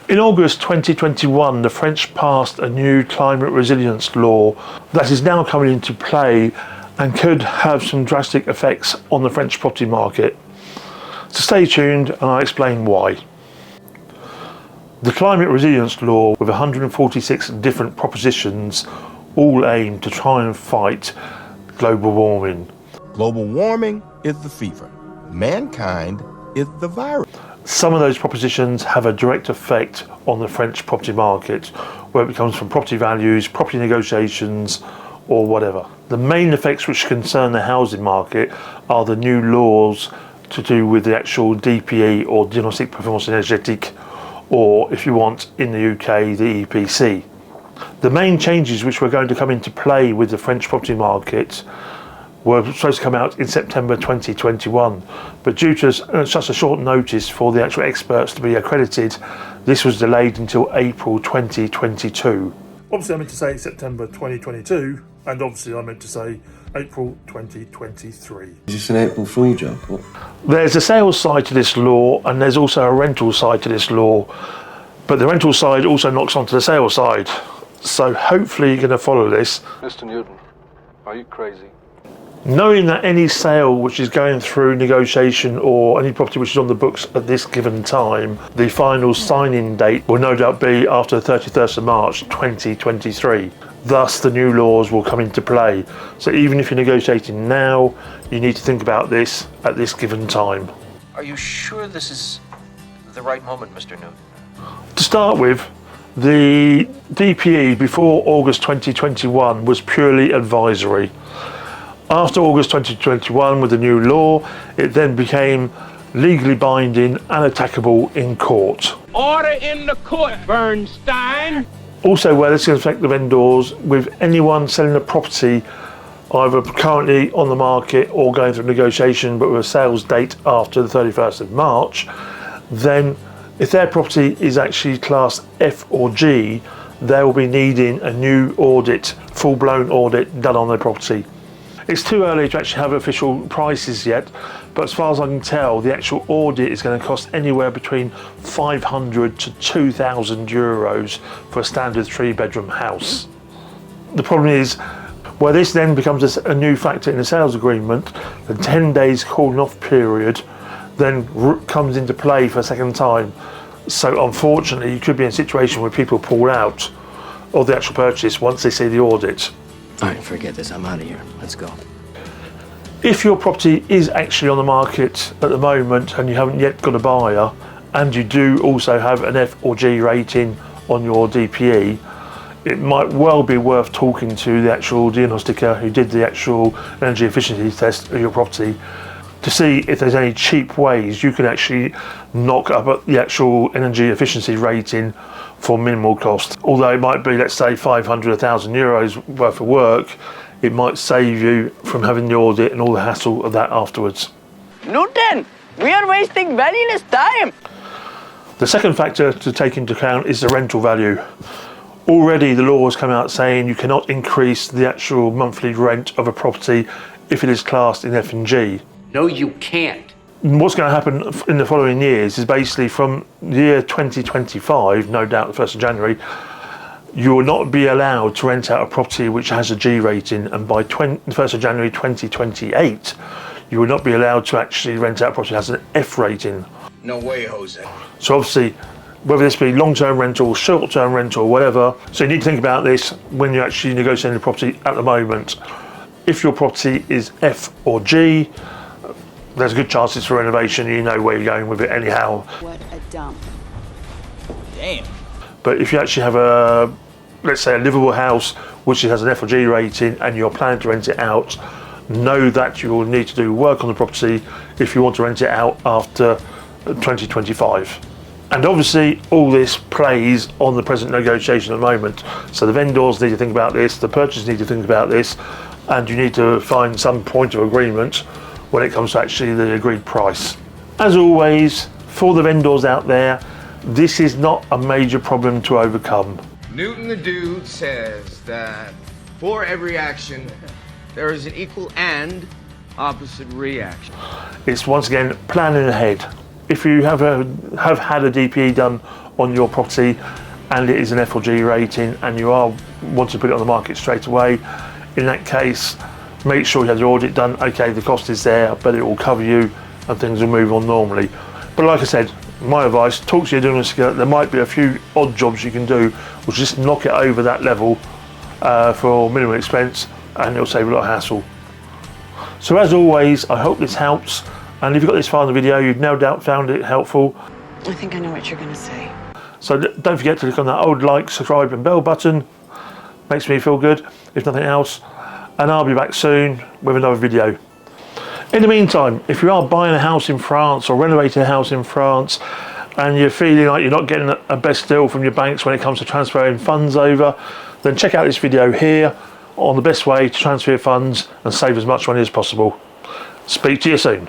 In August 2021, the French passed a new climate resilience law that is now coming into play and could have some drastic effects on the French property market. So stay tuned and I'll explain why. The climate resilience law, with 146 different propositions, all aim to try and fight global warming. Global warming is the fever. Mankind is the virus. Some of those propositions have a direct effect on the French property market, where it comes from property values, property negotiations, or whatever. The main effects which concern the housing market are the new laws to do with the actual DPE, or Diagnostic Performance Énergétique, or if you want in the UK, the EPC. The main changes which were going to come into play with the French property market were supposed to come out in September 2021, but due to such a short notice for the actual experts to be accredited, this was delayed until April 2022. Obviously I meant to say September 2022, and obviously I meant to say April 2023. Is this an April Fool joke? What? There's a sales side to this law and there's also a rental side to this law, but the rental side also knocks onto the sales side. So hopefully you're going to follow this. Mr. Newton, are you crazy? Knowing that any sale which is going through negotiation or any property which is on the books at this given time, the final sign-in date will no doubt be after the 31st of March 2023. Thus the new laws will come into play. So even if you're negotiating now, you need to think about this at this given time. Are you sure this is the right moment, Mr. Newton? To start with, the DPE before August 2021 was purely advisory. After August 2021, with the new law, it then became legally binding and attackable in court. Order in the court, Bernstein! Also, where this can affect the vendors, with anyone selling a property either currently on the market or going through negotiation but with a sales date after the 31st of March, then if their property is actually class F or G, they will be needing a new audit, full-blown audit done on their property. It's too early to actually have official prices yet, but as far as I can tell, the actual audit is going to cost anywhere between 500 to 2,000 euros for a standard 3-bedroom house. The problem is, where this then becomes a new factor in the sales agreement, the 10 days cooling off period then comes into play for a second time. So unfortunately, you could be in a situation where people pull out of the actual purchase once they see the audit. All right, forget this. I'm out of here. Let's go. If your property is actually on the market at the moment and you haven't yet got a buyer, and you do also have an F or G rating on your DPE, it might well be worth talking to the actual diagnostiker who did the actual energy efficiency test of your property to see if there's any cheap ways you can actually knock up the actual energy efficiency rating for minimal cost. Although it might be, let's say, 500, 1,000 euros worth of work, it might save you from having the audit and all the hassle of that afterwards. Newton, we are wasting valueless time! The second factor to take into account is the rental value. Already the law has come out saying you cannot increase the actual monthly rent of a property if it is classed in F and G. No, you can't. What's going to happen in the following years is basically from the year 2025, no doubt the 1st of January, you will not be allowed to rent out a property which has a G rating, and by the 1st of January 2028, you will not be allowed to actually rent out a property that has an F rating. No way, Jose. So obviously, whether this be long-term rental, short-term rental, whatever, so you need to think about this when you're actually negotiating the property at the moment. If your property is F or G, there's good chances for renovation. You know where you're going with it anyhow. What a dump. Damn. But if you actually have a, let's say, a livable house which has an F or G rating and you're planning to rent it out, know that you will need to do work on the property if you want to rent it out after 2025. And obviously all this plays on the present negotiation at the moment. So the vendors need to think about this, the purchasers need to think about this, and you need to find some point of agreement when it comes to actually the agreed price. As always, for the vendors out there, this is not a major problem to overcome. Newton the dude says that for every action, there is an equal and opposite reaction. It's once again planning ahead. if you have had a DPE done on your property and it is an F or G rating and you are want to put it on the market straight away, in that case, make sure you have your audit done. Okay, the cost is there, but it will cover you and things will move on normally. But like I said, my advice, talk to your doing this. There might be a few odd jobs you can do, which just knock it over that level for minimum expense, and it'll save a lot of hassle. So as always, I hope this helps, and if you've got this far in the video, you've no doubt found it helpful. I think I know what you're going to say. So don't forget to click on that old like, subscribe and bell button. Makes me feel good, if nothing else. And I'll be back soon with another video. In the meantime, if you are buying a house in France or renovating a house in France and you're feeling like you're not getting a best deal from your banks when it comes to transferring funds over, then check out this video here on the best way to transfer funds and save as much money as possible. Speak to you soon.